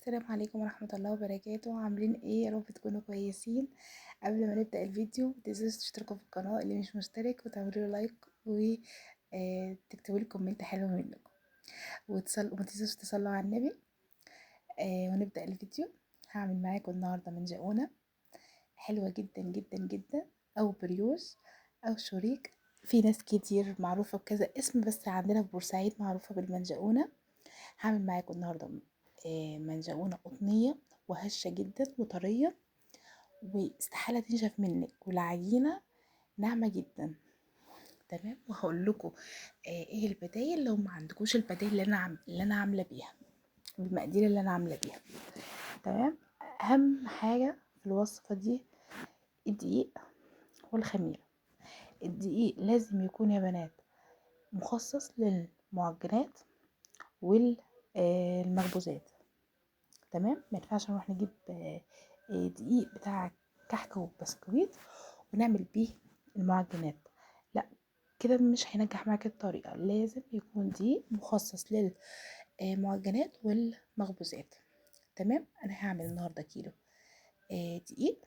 السلام عليكم ورحمة الله وبركاته. عاملين ايه؟ يا رب تكونوا كويسين. قبل ما نبدأ الفيديو متنسوش تشتركوا في القناة اللي مش مشترك، وتعملوا له لايك وتكتبوا لي كومنت حلو منكم، ومتنسوش تصلوا على النبي. ونبدأ الفيديو. هعمل معاكم النهاردة منجقونة حلوة جدا جدا جدا، او بريوش او شوريك. في ناس كتير معروفة بكذا اسم، بس عندنا في بورسعيد معروفة بالمنجقونة. هعمل معاكم النهارده منجقونه قطنيه وهشه جدا وطريه، واستحاله تنشف منك، والعجينه ناعمه جدا. تمام. وهقول لكم ايه البدايل لو ما عندكوش البدايل اللي انا عامله بيها، بالمقادير اللي انا عامله بيها. تمام. اهم حاجه في الوصفه دي الدقيق والخميره. الدقيق لازم يكون يا بنات مخصص للمعجنات والمخبوزات. تمام. ما ينفعش نروح نجيب دقيق بتاع كحك وبسكويت ونعمل بيه المعجنات، لا، كده مش هينجح معاك الطريقه. لازم يكون دقيق مخصص للمعجنات والمخبوزات. تمام. انا هعمل النهارده كيلو دقيق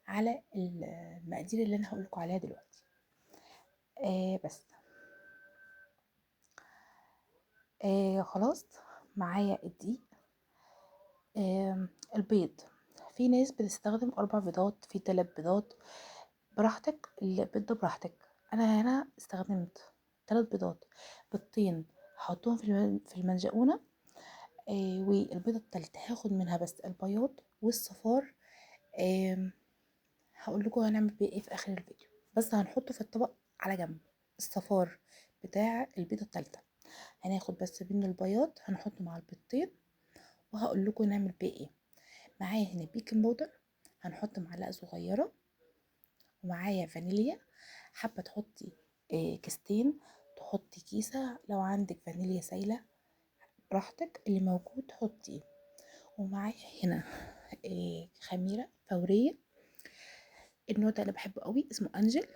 على المقادير اللي انا هقولكوا عليها دلوقتي. بس خلاص، معايا الدقيق. البيض، في ناس بتستخدم 4 بيضات، في 3 بيضات، براحتك. البيض ده براحتك. انا هنا استخدمت 3 بيضات. بيضتين هحطهم في المنجقونه، والبيضه التالتة هاخد منها بس البياض والصفار. هقول لكم هنعمل بيه ايه في اخر الفيديو، بس هنحطه في الطبق على جنب. الصفار بتاع البيضه التالتة هناخد بس منه البياض، هنحطه مع البيضتين، وهقول لكم نعمل بيه ايه. معايا هنا بيكنج باودر، هنحط معلقه صغيره، ومعايا فانيليا. حابه تحطي كيستين، تحطي كيسه. لو عندك فانيليا سايله براحتك، اللي موجود حطيه. ومعايا هنا خميره فوريه. النوع ده انا بحبه قوي، اسمه انجل.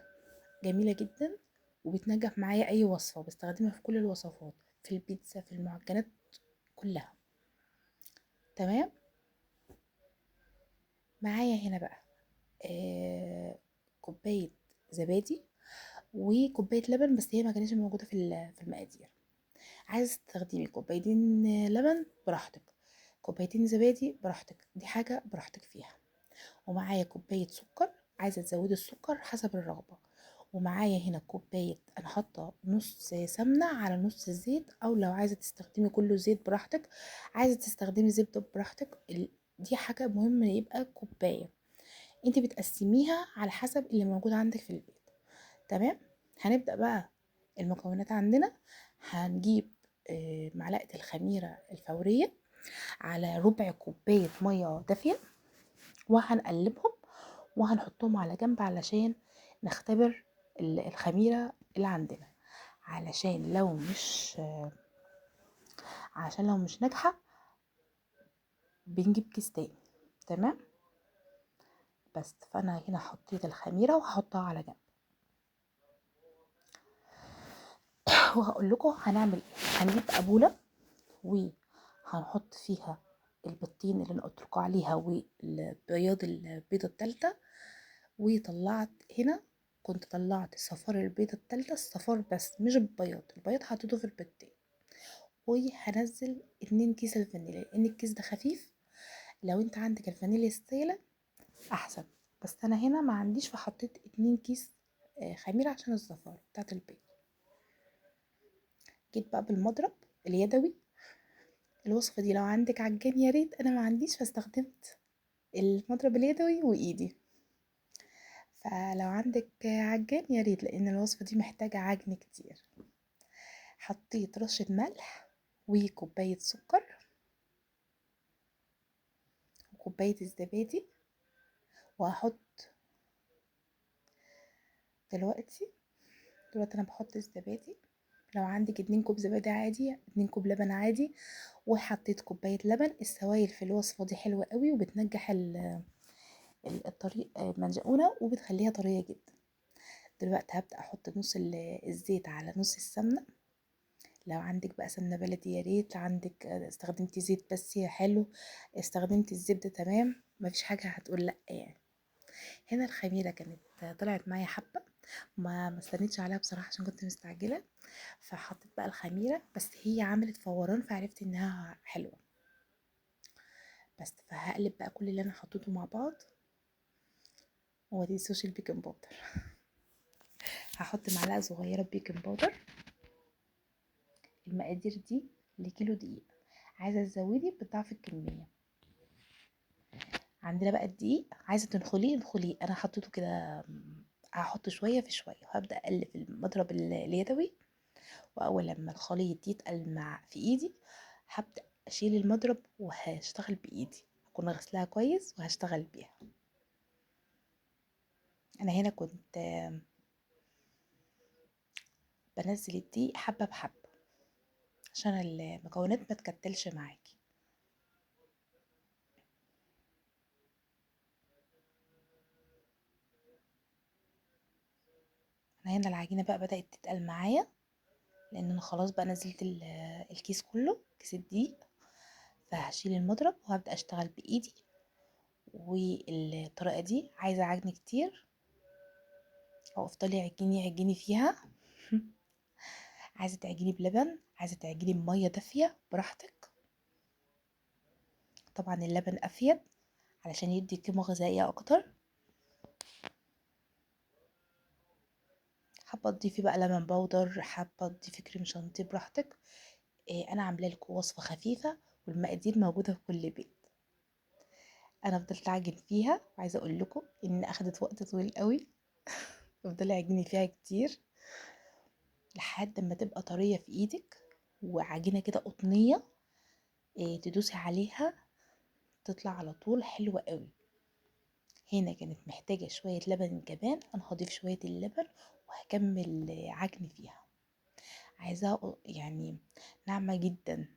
جميله جدا وبتنجح معايا اي وصفه، بستخدمها في كل الوصفات، في البيتزا، في المعجنات كلها. تمام. معايا هنا بقى كوبايه زبادي وكوبايه لبن، بس هي ما كانتش موجوده في المقادير. عايزه تستخدمي كوبايتين لبن براحتك، كوبايتين زبادي براحتك، دي حاجه براحتك فيها. ومعايا كوبايه سكر، عايزه تزودي السكر حسب الرغبه. ومعايا هنا كوبايه، انا حاطه نص سمنه على نص زيت، او لو عايزه تستخدمي كله زيت براحتك، عايزه تستخدمي زبده براحتك. دي حاجه مهمه يبقى كوبايه، انت بتقسميها على حسب اللي موجود عندك في البيت. تمام. هنبدأ بقى المكونات عندنا. هنجيب معلقة الخميرة الفورية على ربع كوباية مية دافية، وهنقلبهم وهنحطهم على جنب علشان نختبر الخميرة اللي عندنا، علشان لو مش ناجحة بنجيب كيس تاني. تمام. بس فانا هنا حطيت الخميرة وهحطها على جنب، وهقول لكم هنعمل ايه. هنجيب ابولة وهنحط فيها البيضتين اللي انا قلت لكم عليها والبياض البيضه الثالثه. وطلعت هنا، كنت طلعت صفار البيضه الثالثه، الصفار بس مش البياض، البياض حطيته في البيضتين. وهنزل 2 كيس الفانيليا، لان الكيس ده خفيف. لو انت عندك الفانيليا السائله احسن، بس انا هنا ما عنديش، فحطيت 2 كيس خميره عشان الزفاره بتاعت البيض. جيت بقى بالمضرب اليدوي. الوصفه دي لو عندك عجان يا ريت، انا ما عنديش فاستخدمت المضرب اليدوي وايدي. فلو عندك عجان يا ريت، لان الوصفه دي محتاجه عجن كتير. حطيت رشه ملح وكوبايه سكر وكوبايه الزبادي. وهحط دلوقتي انا بحط الزبادي. لو عندك 2 كوب زبادي عادي، 2 كوب لبن عادي. وحطيت كوبايه لبن. السوائل في الوصفه دي حلوه قوي، وبتنجح الطريق المنجقونه، وبتخليها طريه جدا. دلوقتي هبدأ احط نص الزيت على نص السمنة. لو عندك بقى سمنة بلدي يا ريت، عندك استخدمتي زيت بس يا حلو، استخدمتي الزبدة تمام، مفيش حاجة هتقول لأ يعني. هنا الخميرة كانت طلعت معايا حبة، ما استنيتش عليها بصراحة عشان كنت مستعجلة، فحطيت بقى الخميرة، بس هي عملت فوران فعرفت انها حلوة. بس فهقلب بقى كل اللي انا حطيته مع بعض، ودي صوص البيكنج باودر. هحط معلقة صغيرة بيكنج باودر. المقادير دي لكيلو دقيق، عايزة تزودي بضعف الكمية. عندنا بقى الدقيق، عايزة تنخليه انخليه، انا حطيته كده، هحط شوية في شوية وهبدأ اقلب المضرب اليدوي، واول لما الخليط يتقل مع في ايدي هبدأ اشيل المضرب وهشتغل بايدي، اكون غسلها كويس وهشتغل بيها. انا هنا كنت بنزل الدقيق حبة بحبة عشان المكونات ما تكتلش معاكي. انا هنا العجينة بقى بدأت تتقل معايا، لان انا خلاص بقى نزلت الكيس كله، كيس الدقيق، فهشيل المضرب وهبدأ اشتغل بايدي. والطريقة دي عايزة عجن كتير، او افضلي عجيني عجيني فيها. عايزة تعجني بلبن، عايزة تعجني بمية دافية، براحتك. طبعا اللبن افيد علشان يدي قيمة غذائية اكتر. حابة تضيفي بقى لبن بودر، حابة تضيفي كريم شانتيه، براحتك. إيه، انا عامله لكم وصفة خفيفة والمقادير موجودة في كل بيت. انا فضلت اعجن فيها، وعايزة اقول لكم ان اخدت وقت طويل قوي. افضلي اعجني فيها كتير لحد ما تبقى طرية في ايدك، وعجينة كده قطنية. إيه، تدوسي عليها تطلع على طول حلوة قوي. هنا كانت محتاجة شوية لبن كمان، انا هضيف شوية اللبن وهكمل عجن فيها. عايزاها يعني ناعمة جدا.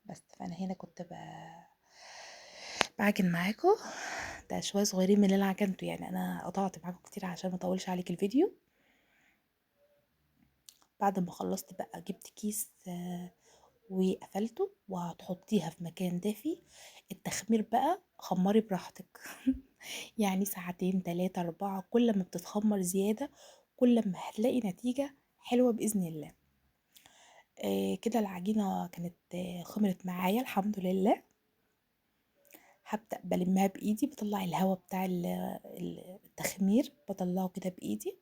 بس فانا هنا كنت بعجن معاكم، ده شوية صغيرين من اللي انا عجنته، يعني انا قطعت معاكم كتير عشان ما اطولش عليك الفيديو. بعد ما خلصت بقى جبت كيس وقفلته، وهتحطيها في مكان دافي. التخمير بقى خمري براحتك. يعني ساعتين 3 4، كل ما بتتخمر زيادة كل ما هتلاقي نتيجة حلوة بإذن الله. كده العجينة كانت خمرت معايا الحمد لله. هبدأ بلمها بإيدي، بطلع الهواء بتاع التخمير، بطلعه كده بإيدي.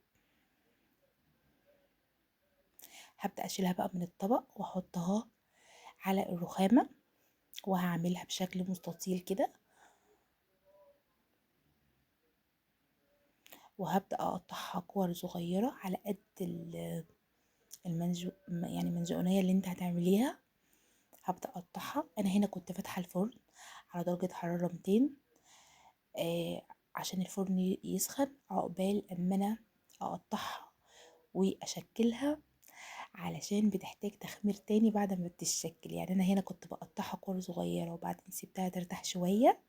هبدأ أشيلها بقى من الطبق وأحطها على الرخامة، وهعملها بشكل مستطيل كده، وهبدأ أقطعها كور صغيرة على قد يعني المنجونية اللي انت هتعمليها. هبدأ أقطعها. أنا هنا كنت فاتحة الفرن على درجة حرارة 200، عشان الفرن يسخن عقبال أما أنا أقطعها وأشكلها، علشان بتحتاج تخمير تاني بعد ما بتتشكل. يعني أنا هنا كنت بقطعها كور صغيرة وبعدين سيبتها ترتاح شوية،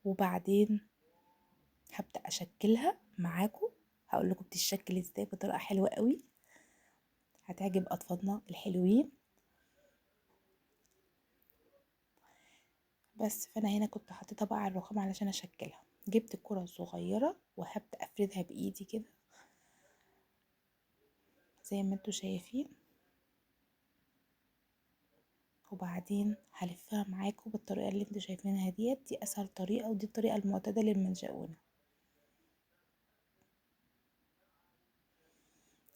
وبعدين هبدأ أشكلها معاكم. هقولكم بتتشكل ازاي بطريقة حلوة قوي هتعجب أطفالنا الحلوين. بس فأنا هنا كنت حطيتها بقى على الرخام علشان أشكلها. جبت الكرة الصغيرة وهبدأ أفردها بإيدي كده زي ما انتوا شايفين، وبعدين هلفها معاكم بالطريقة اللي انتوا شايفينها ديت. دي أسهل طريقة، ودي الطريقة المعتادة للمنشأونة.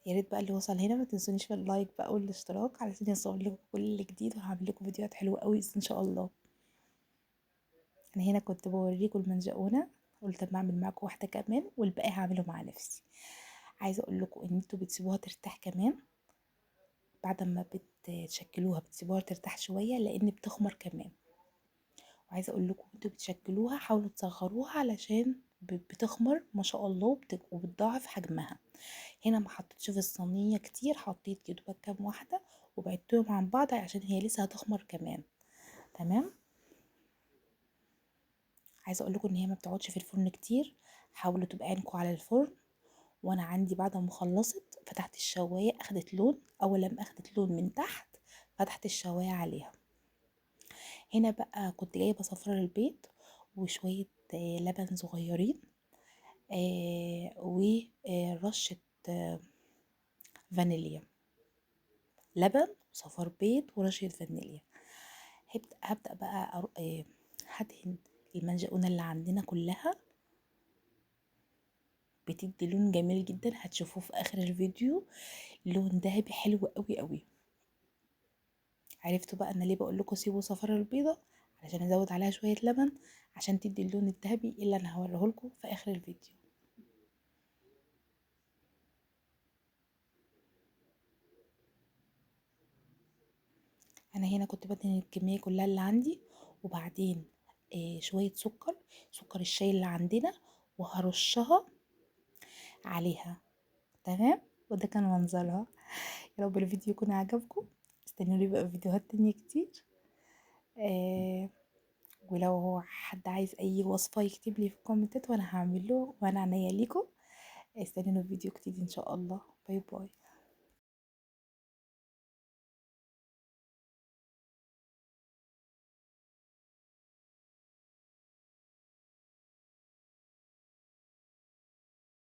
يا ريت بقى اللي وصل هنا ما تنسونيش في اللايك بقى والاشتراك، علشان يوصل لكم كل جديد، وهعمل لكم فيديوهات حلوة قوي ان شاء الله. انا هنا كنت بوريكم المنجقونه، قلت اما اعمل معاكم واحده كمان والباقي هعمله مع نفسي. عايزه اقول لكم ان انتوا بتسيبوها ترتاح كمان، بعد ما بتشكلوها بتسيبوها ترتاح شويه لان بتخمر كمان. وعايزه اقول لكم انتوا بتشكلوها حاولوا تصغروها علشان بتخمر ما شاء الله، وبتضاعف حجمها. هنا ما حطيتش في الصينيه كتير، حطيت كده كام واحده وبعدتهم عن بعض عشان هي لسه هتخمر كمان. تمام. عايزه اقول لكم ان هي ما بتقعدش في الفرن كتير، حاولوا تبقى عينكم على الفرن. وانا عندي بعد ما خلصت فتحت الشوايه اخدت لون. اول لما اخدت لون من تحت فتحت الشوايه عليها. هنا بقى كنت جايبه صفار البيض وشويه لبن صغيرين، ورشه فانيليا. لبن وصفار بيض ورشه فانيليا. هبدأ بقى هدهن المنجقونه اللي عندنا كلها. بتدي لون جميل جدا، هتشوفوه في اخر الفيديو، لون ذهبي حلو قوي قوي. عرفتوا بقى انا ليه بقول لكم سيبوا صفار البيضه؟ علشان ازود عليها شويه لبن عشان تدي اللون الذهبي اللي انا هوريه لكم في اخر الفيديو. انا هنا كنت بدهن الكميه كلها اللي عندي، وبعدين شويه سكر الشاي اللي عندنا، وهرشها عليها. تمام، وده كان منظرها. يا رب الفيديو يكون عجبكم. استنوني بقى في فيديوهات تانية كتير. آه ولو حد عايز اي وصفه يكتب لي في الكومنتات وانا هعمل له، وانا عينيا ليكم. استنوني في فيديو جديد ان شاء الله. باي باي.